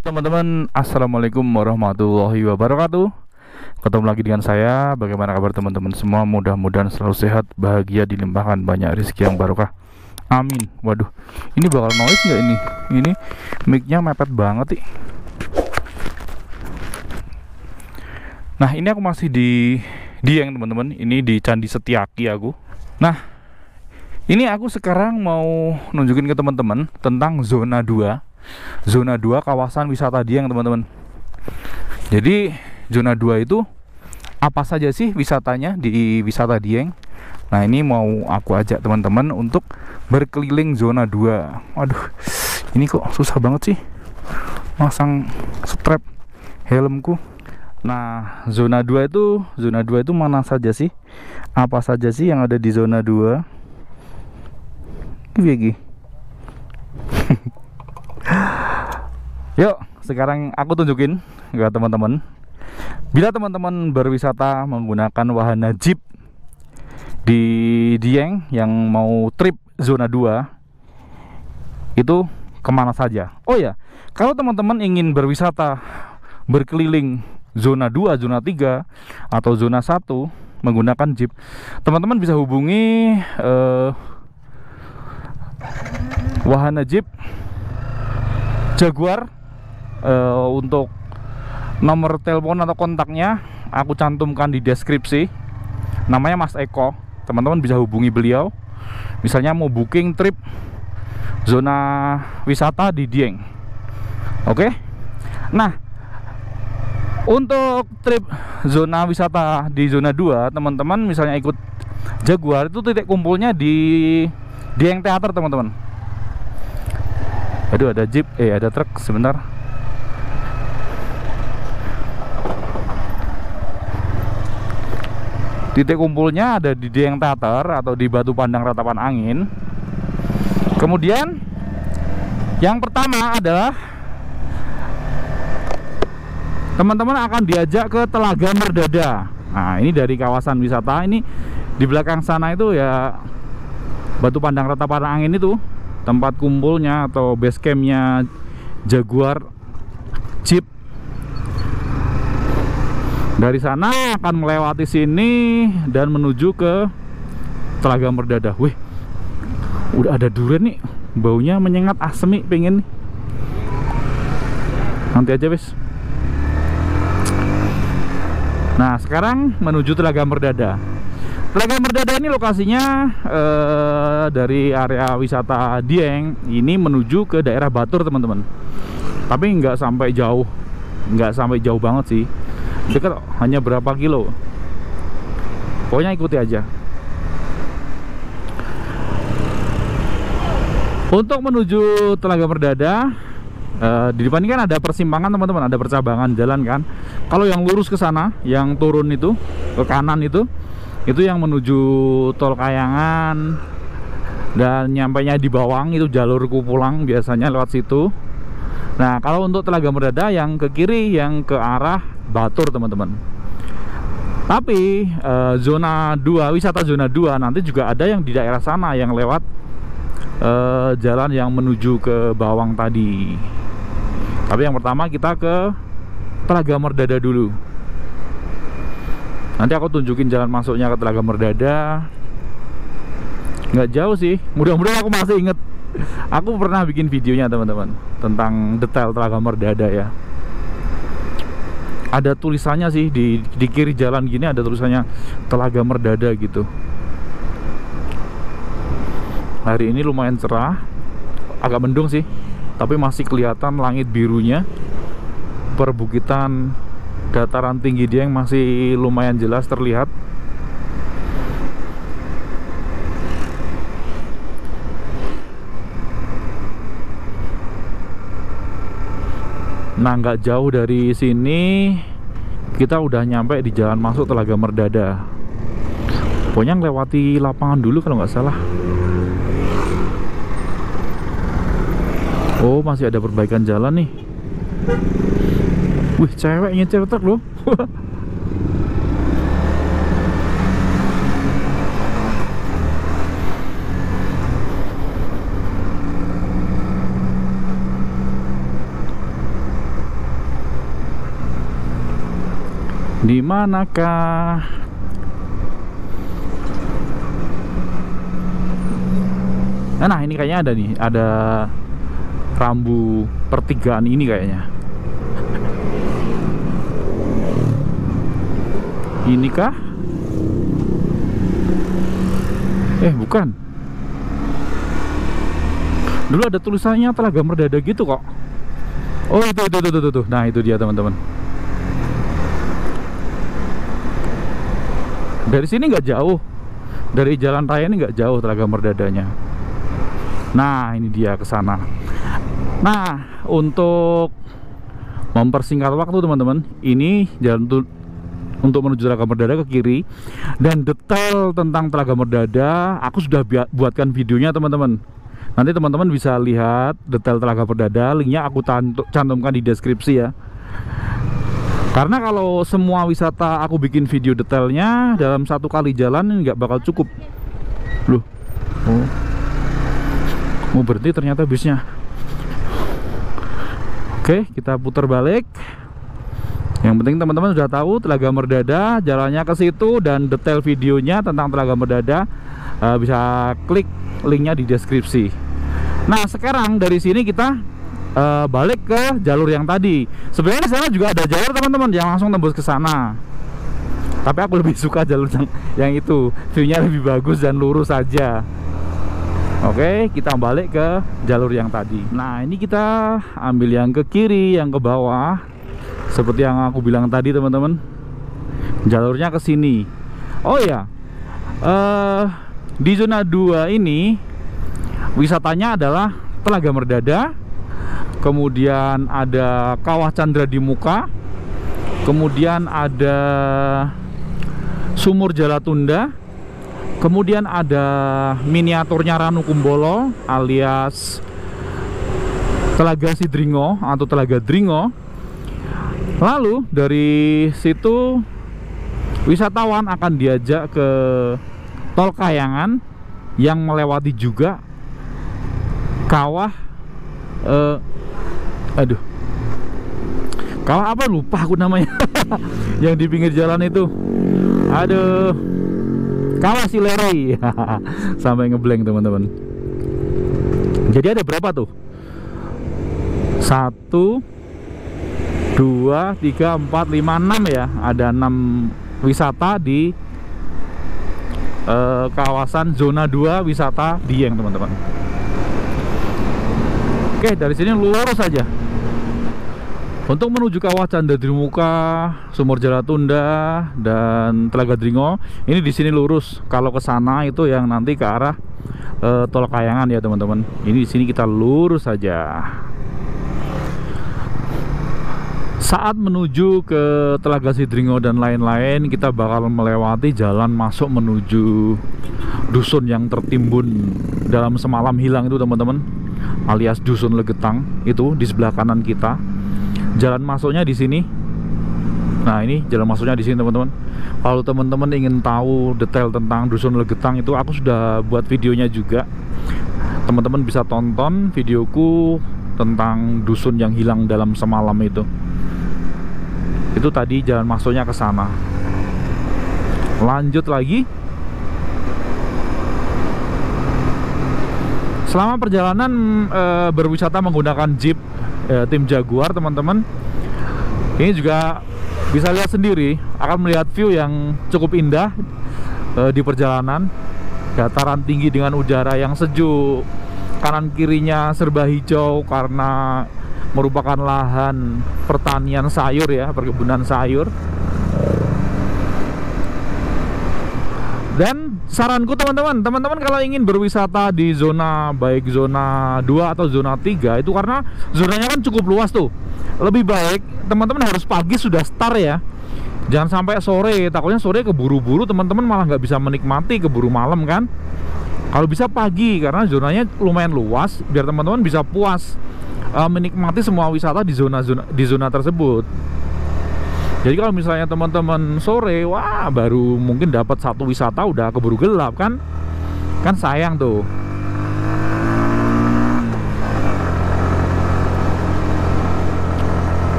Teman-teman, assalamualaikum warahmatullahi wabarakatuh. Ketemu lagi dengan saya. Bagaimana kabar teman-teman semua? Mudah-mudahan selalu sehat, bahagia, dilimpahkan banyak rezeki yang barokah. Amin. Waduh, ini bakal noise nggak ini? Ini mic-nya mepet banget nih. Nah, ini aku masih di Dieng teman-teman. Ini di Candi Setiaki aku. Nah, ini aku sekarang mau nunjukin ke teman-teman tentang zona 2. Zona 2 kawasan wisata Dieng teman-teman. Jadi zona 2 itu apa saja sih wisatanya di wisata Dieng? Nah, ini mau aku ajak teman-teman untuk berkeliling zona 2. Waduh, ini kok susah banget sih masang strap helmku. Nah, zona 2 itu mana saja sih? Apa saja sih yang ada di zona 2? Gini. Yuk, sekarang aku tunjukin ke teman-teman. Bila teman-teman berwisata menggunakan wahana jeep di Dieng yang mau trip zona 2, itu kemana saja? Oh ya, kalau teman-teman ingin berwisata berkeliling zona 2, zona 3, atau zona 1 menggunakan jeep, teman-teman bisa hubungi wahana jeep Jaguar. Untuk nomor telepon atau kontaknya aku cantumkan di deskripsi. Namanya Mas Eko. Teman-teman bisa hubungi beliau misalnya mau booking trip zona wisata di Dieng. Oke. Nah, untuk trip zona wisata di zona 2, teman-teman misalnya ikut Jaguar, itu titik kumpulnya di Dieng Teater teman-teman. Aduh, ada jeep, ada truk, sebentar. Titik kumpulnya ada di Dieng Teater atau di Batu Pandang Ratapan Angin. Kemudian yang pertama adalah teman-teman akan diajak ke Telaga Merdada. Nah, ini dari kawasan wisata. Ini di belakang sana itu ya Batu Pandang Ratapan Angin, itu tempat kumpulnya atau base campnya Jaguar Jeep. Dari sana akan melewati sini dan menuju ke Telaga Merdada. Wih, udah ada durian nih, baunya menyengat, asem nih, pengen nih. Nanti aja wes. Nah, sekarang menuju Telaga Merdada. Telaga Merdada ini lokasinya dari area wisata Dieng ini menuju ke daerah Batur teman-teman. Tapi nggak sampai jauh banget sih. Dekat, hanya berapa kilo. Pokoknya ikuti aja. Untuk menuju Telaga Merdada, di depan ini kan ada persimpangan teman-teman, ada percabangan jalan kan. Kalau yang lurus ke sana, yang turun itu ke kanan itu yang menuju Tol Kayangan, dan nyampainya di Bawang, itu jalur Kupulang biasanya lewat situ. Nah, kalau untuk Telaga Merdada yang ke kiri, yang ke arah Batur teman-teman. Tapi zona 2, wisata zona 2 nanti juga ada yang di daerah sana yang lewat jalan yang menuju ke Bawang tadi. Tapi yang pertama kita ke Telaga Merdada dulu. Nanti aku tunjukin jalan masuknya ke Telaga Merdada. Nggak jauh sih, mudah-mudahan aku masih inget. Aku pernah bikin videonya teman-teman tentang detail Telaga Merdada ya. Ada tulisannya sih di kiri jalan gini, ada tulisannya Telaga Merdada gitu. Hari ini lumayan cerah, agak mendung sih, tapi masih kelihatan langit birunya, perbukitan dataran tinggi Dieng masih lumayan jelas terlihat. Nah, nggak jauh dari sini kita udah nyampe di jalan masuk Telaga Merdada. Pokoknya ngelewati lapangan dulu kalau nggak salah. Oh, masih ada perbaikan jalan nih. Wih, cewek nyetir truk loh. Di manakah? Nah, ini kayaknya ada nih, ada rambu pertigaan ini kayaknya. Ini kah? Bukan. Dulu ada tulisannya Telaga Merdada gitu kok. Oh, itu. Nah, itu dia teman-teman. Dari sini nggak jauh, dari jalan raya ini nggak jauh Telaga Merdadanya. Nah, ini dia ke sana. Nah, untuk mempersingkat waktu teman-teman, ini jalan untuk menuju Telaga Merdada ke kiri. Dan detail tentang Telaga Merdada aku sudah buatkan videonya teman-teman. Nanti teman-teman bisa lihat detail Telaga Merdada, linknya aku cantumkan di deskripsi ya. Karena kalau semua wisata aku bikin video detailnya dalam satu kali jalan nggak bakal cukup. Loh, mau berhenti ternyata bisnya. Oke, kita putar balik. Yang penting teman-teman sudah tahu Telaga Merdada, jalannya ke situ, dan detail videonya tentang Telaga Merdada bisa klik linknya di deskripsi. Nah, sekarang dari sini kita balik ke jalur yang tadi. Sebenarnya di sana juga ada jalur teman-teman yang langsung tembus ke sana. Tapi aku lebih suka jalur yang itu, view-nya lebih bagus dan lurus saja. Oke, kita balik ke jalur yang tadi. Nah, ini kita ambil yang ke kiri, yang ke bawah. Seperti yang aku bilang tadi teman-teman, jalurnya ke sini. Oh ya, di zona 2 ini wisatanya adalah Telaga Merdada, kemudian ada Kawah Chandra di Muka, kemudian ada Sumur Jalatunda, kemudian ada miniaturnya Ranu Kumbolo alias Telaga Sidringo atau Telaga Dringo. Lalu dari situ wisatawan akan diajak ke Tol Kayangan yang melewati juga kawah kawah apa lupa aku namanya. Yang di pinggir jalan itu, aduh, Kawah Sileri. Sampai ngeblank teman-teman. Jadi ada berapa tuh? 1, 2, 3, 4, 5, 6 ya. Ada 6 wisata di kawasan zona 2 wisata Dieng teman-teman. Oke, dari sini lurus saja. Untuk menuju Kawah Chandra di Muka, Sumur Jalatunda, dan Telaga Dringo, ini di sini lurus. Kalau ke sana itu yang nanti ke arah Tol Kayangan ya teman-teman. Ini di sini kita lurus saja. Saat menuju ke Telaga Sidringo dan lain-lain, kita bakal melewati jalan masuk menuju dusun yang tertimbun dalam semalam hilang itu teman-teman, alias Dusun Legetang. Itu di sebelah kanan kita. Jalan masuknya di sini. Nah, ini jalan masuknya di sini teman-teman. Kalau teman-teman ingin tahu detail tentang Dusun Legetang itu aku sudah buat videonya juga. Teman-teman bisa tonton videoku tentang dusun yang hilang dalam semalam itu. Itu tadi jalan masuknya ke sana. Lanjut lagi. Selama perjalanan berwisata menggunakan jeep tim Jaguar teman-teman, ini juga bisa lihat sendiri, akan melihat view yang cukup indah di perjalanan. Dataran tinggi dengan udara yang sejuk, kanan kirinya serba hijau karena merupakan lahan pertanian sayur ya, perkebunan sayur. Dan saranku teman-teman kalau ingin berwisata di zona baik zona 2 atau zona 3 itu, karena zonanya kan cukup luas tuh, lebih baik teman-teman harus pagi sudah start ya. Jangan sampai sore, takutnya sore keburu-buru teman-teman malah nggak bisa menikmati, keburu malam kan. Kalau bisa pagi karena zonanya lumayan luas, biar teman-teman bisa puas menikmati semua wisata di zona tersebut. Jadi kalau misalnya teman-teman sore, wah baru mungkin dapat satu wisata udah keburu gelap kan sayang tuh.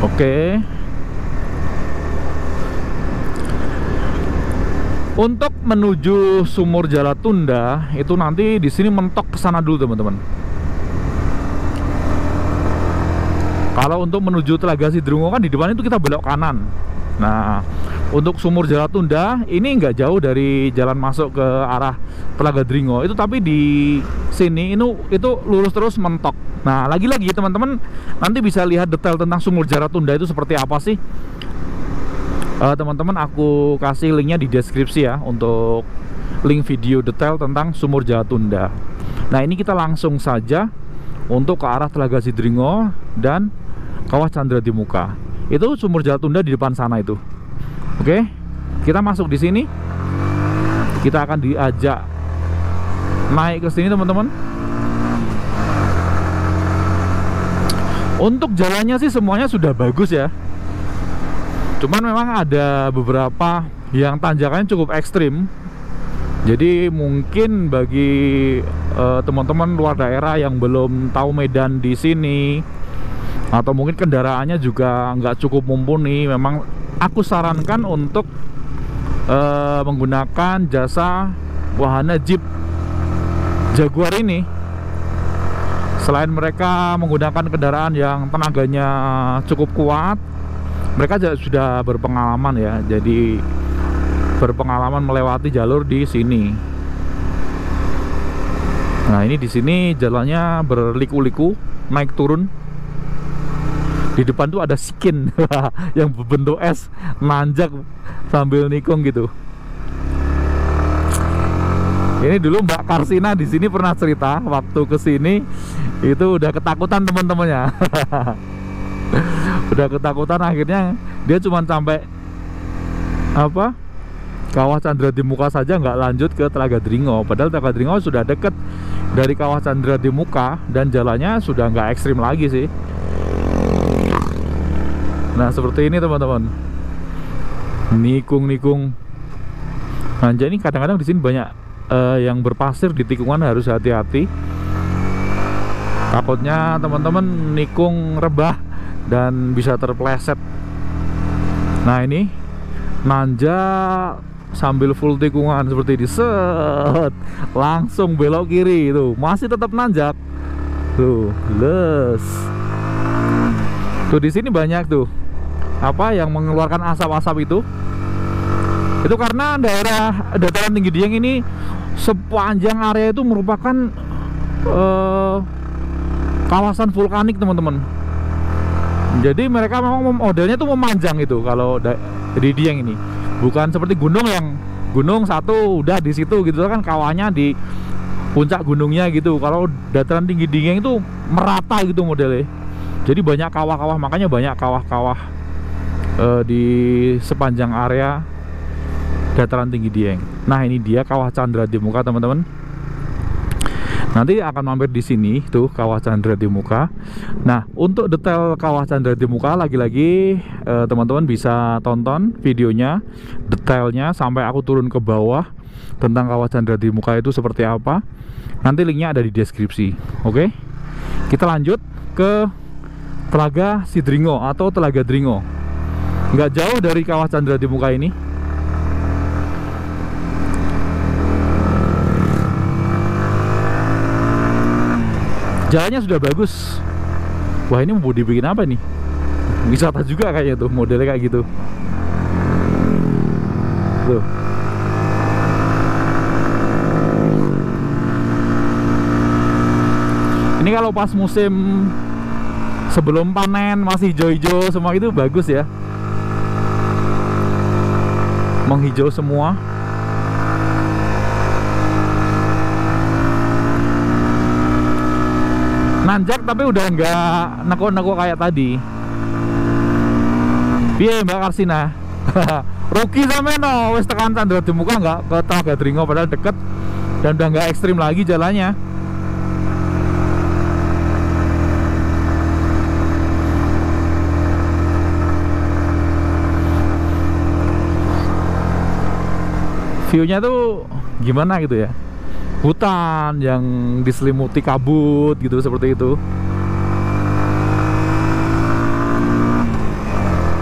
Oke. Untuk menuju Sumur Jalatunda itu nanti di sini mentok ke sana dulu teman-teman. Kalau untuk menuju Telaga Sidrungo kan di depan itu kita belok kanan. Nah, untuk Sumur Jalatunda ini nggak jauh dari jalan masuk ke arah Telaga Dringo itu, tapi di sini itu lurus terus mentok. Nah, lagi-lagi teman-teman nanti bisa lihat detail tentang Sumur Jalatunda itu seperti apa sih. Teman-teman aku kasih linknya di deskripsi ya, untuk link video detail tentang Sumur Jalatunda. Nah, ini kita langsung saja untuk ke arah Telaga Sidringo dan Kawah Chandra di Muka. Itu Sumur Jalatunda di depan sana itu. Oke, kita masuk di sini. Kita akan diajak naik ke sini teman-teman. Untuk jalannya sih semuanya sudah bagus ya. Cuman memang ada beberapa yang tanjakannya cukup ekstrim. Jadi mungkin bagi teman-teman luar daerah yang belum tahu medan di sini, atau mungkin kendaraannya juga nggak cukup mumpuni, memang aku sarankan untuk menggunakan jasa wahana Jeep Jaguar ini. Selain mereka menggunakan kendaraan yang tenaganya cukup kuat, mereka sudah berpengalaman ya, jadi berpengalaman melewati jalur di sini. Nah, ini di sini jalannya berliku-liku, naik turun. Di depan tuh ada Sikin yang berbentuk es, nanjak sambil nikung gitu. Ini dulu Mbak Karsina di sini pernah cerita waktu ke sini itu udah ketakutan teman-temannya. Udah ketakutan, akhirnya dia cuma sampai Kawah Chandra di Muka saja, nggak lanjut ke Telaga Dringo. Padahal Telaga Dringo sudah deket dari Kawah Chandra di Muka dan jalannya sudah nggak ekstrim lagi sih. Nah, seperti ini teman-teman, nikung. Nah, jadi kadang-kadang di sini banyak yang berpasir, di tikungan harus hati-hati. Takutnya teman-teman nikung rebah dan bisa terpleset. Nah, ini nanjak sambil full tikungan seperti ini, set, langsung belok kiri itu, masih tetap nanjak. Tuh, les. Tuh di sini banyak tuh yang mengeluarkan asap-asap itu karena daerah dataran tinggi Dieng ini sepanjang area itu merupakan kawasan vulkanik teman-teman. Jadi mereka memang modelnya tuh memanjang itu kalau di Dieng ini, bukan seperti gunung yang gunung satu udah di situ gitu kan, kawahnya di puncak gunungnya gitu. Kalau dataran tinggi Dieng itu merata gitu modelnya. Jadi banyak kawah-kawah, makanya banyak kawah-kawah di sepanjang area dataran tinggi Dieng. Nah, ini dia Kawah Chandra di Muka teman-teman. Nanti akan mampir di sini tuh Kawah Chandra di Muka. Nah, untuk detail Kawah Chandra di Muka lagi-lagi teman-teman bisa tonton videonya detailnya sampai aku turun ke bawah tentang Kawah Chandra di Muka itu seperti apa. Nanti linknya ada di deskripsi. Oke, kita lanjut ke Telaga Sidringo atau Telaga Dringo. Nggak jauh dari Kawah Chandra di Muka ini. Jalannya sudah bagus. Wah, ini mau dibikin apa nih? Wisata juga kayaknya tuh, modelnya kayak gitu. Tuh. Ini kalau pas musim sebelum panen masih hijau-hijau semua itu bagus ya, menghijau semua. Nanjak tapi udah nggak neko-neko kayak tadi. Piye Mbak Karsina? Rugi sampe no, wis tekan Candra di muka nggak ke Telaga Dringo, padahal deket dan udah nggak ekstrim lagi jalannya. View-nya tuh gimana gitu ya, hutan yang diselimuti kabut gitu, seperti itu.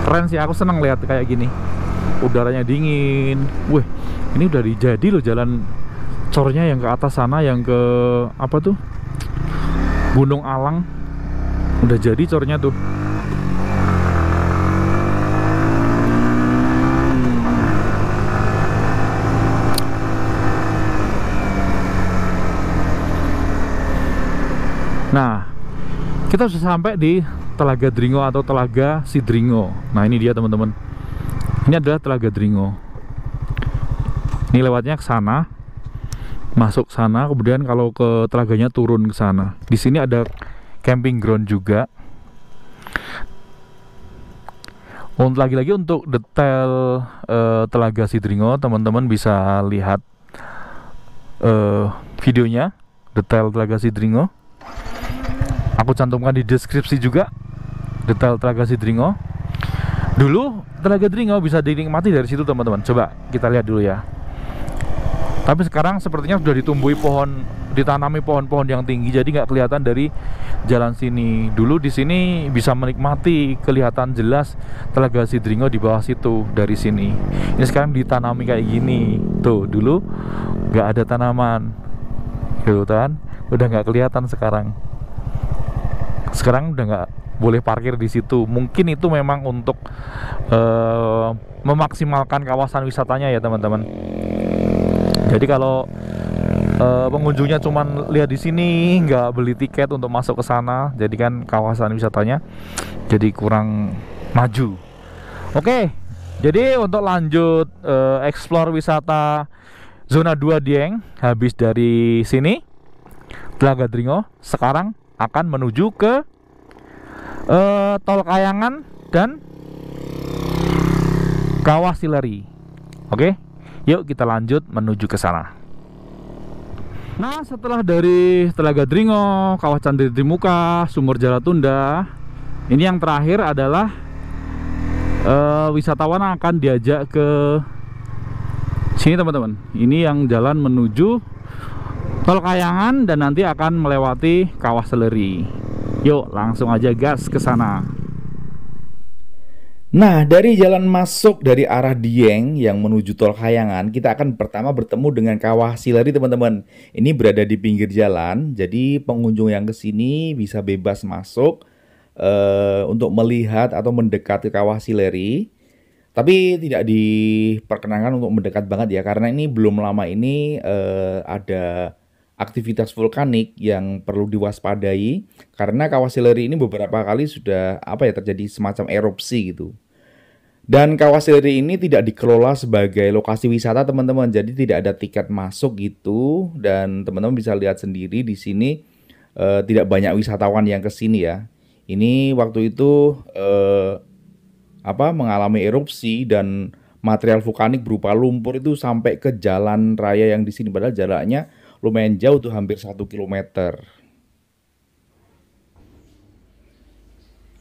Keren sih, aku seneng lihat kayak gini. Udaranya dingin. Wih, ini udah dijadi loh jalan cornya yang ke atas sana, yang ke apa tuh, Gunung Alang. Udah jadi cornya tuh. Nah, kita sudah sampai di Telaga Dringo atau Telaga Sidringo. Nah, ini dia teman-teman. Ini adalah Telaga Dringo. Ini lewatnya ke sana, masuk sana, kemudian kalau ke telaganya turun ke sana. Di sini ada camping ground juga. Untuk lagi-lagi untuk detail Telaga Sidringo, teman-teman bisa lihat videonya detail Telaga Sidringo. Aku cantumkan di deskripsi juga detail Telaga Sidringo. Dulu Telaga Dringo bisa dinikmati dari situ teman-teman. Coba kita lihat dulu ya. Tapi sekarang sepertinya sudah ditumbuhi pohon, ditanami pohon-pohon yang tinggi, jadi nggak kelihatan dari jalan sini. Dulu di sini bisa menikmati, kelihatan jelas Telaga Sidringo di bawah situ dari sini. Ini sekarang ditanami kayak gini. Tuh, dulu nggak ada tanaman, gitu kan? Udah nggak kelihatan sekarang. Sekarang udah nggak boleh parkir di situ. Mungkin itu memang untuk memaksimalkan kawasan wisatanya ya teman-teman. Jadi kalau pengunjungnya cuman lihat di sini, nggak beli tiket untuk masuk ke sana, jadi kan kawasan wisatanya jadi kurang maju. Oke, jadi untuk lanjut explore wisata zona 2 Dieng, habis dari sini Telaga Dringo, sekarang akan menuju ke Tol Kayangan dan Kawah Sileri. Oke, yuk kita lanjut menuju ke sana. Nah, setelah dari Telaga Dringo, Kawah Candri Muka, Sumur Jalatunda, ini yang terakhir adalah wisatawan akan diajak ke sini teman-teman. Ini yang jalan menuju Tol Kayangan dan nanti akan melewati Kawah Sileri. Yuk, langsung aja gas ke sana. Nah, dari jalan masuk dari arah Dieng yang menuju Tol Kayangan, kita akan pertama bertemu dengan Kawah Sileri, teman-teman. Ini berada di pinggir jalan, jadi pengunjung yang kesini bisa bebas masuk untuk melihat atau mendekat ke Kawah Sileri. Tapi tidak diperkenankan untuk mendekat banget ya, karena ini belum lama ini ada aktivitas vulkanik yang perlu diwaspadai, karena Kawah Sileri ini beberapa kali sudah terjadi semacam erupsi gitu. Dan Kawah Sileri ini tidak dikelola sebagai lokasi wisata teman-teman, jadi tidak ada tiket masuk gitu. Dan teman-teman bisa lihat sendiri di sini tidak banyak wisatawan yang ke sini ya. Ini waktu itu mengalami erupsi dan material vulkanik berupa lumpur itu sampai ke jalan raya yang di sini, padahal jaraknya lumayan jauh tuh, hampir 1 kilometer.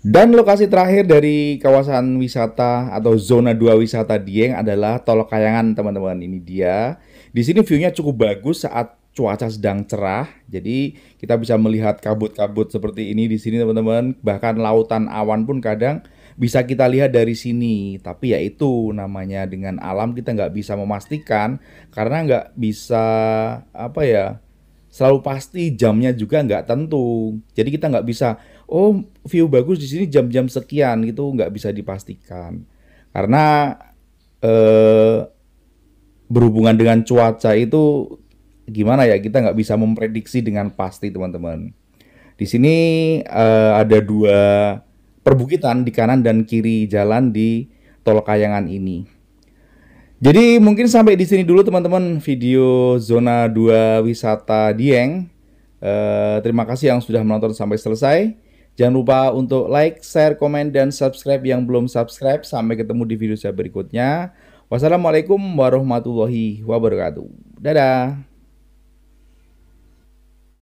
Dan lokasi terakhir dari kawasan wisata atau zona 2 wisata Dieng adalah Tol Kayangan, teman-teman. Ini dia. Di sini view-nya cukup bagus saat cuaca sedang cerah. Jadi kita bisa melihat kabut-kabut seperti ini di sini, teman-teman. Bahkan lautan awan pun kadang bisa kita lihat dari sini. Tapi ya itu namanya dengan alam, kita nggak bisa memastikan karena nggak bisa selalu pasti, jamnya juga nggak tentu. Jadi kita nggak bisa view bagus di sini jam-jam sekian, gitu nggak bisa dipastikan karena berhubungan dengan cuaca itu gimana ya, kita nggak bisa memprediksi dengan pasti teman-teman. Di sini ada dua perbukitan di kanan dan kiri jalan di Tol Kayangan ini. Jadi mungkin sampai di sini dulu teman-teman video zona 2 wisata Dieng. Terima kasih yang sudah menonton sampai selesai. Jangan lupa untuk like, share, komen, dan subscribe yang belum subscribe. Sampai ketemu di video saya berikutnya. Wassalamualaikum warahmatullahi wabarakatuh. Dadah.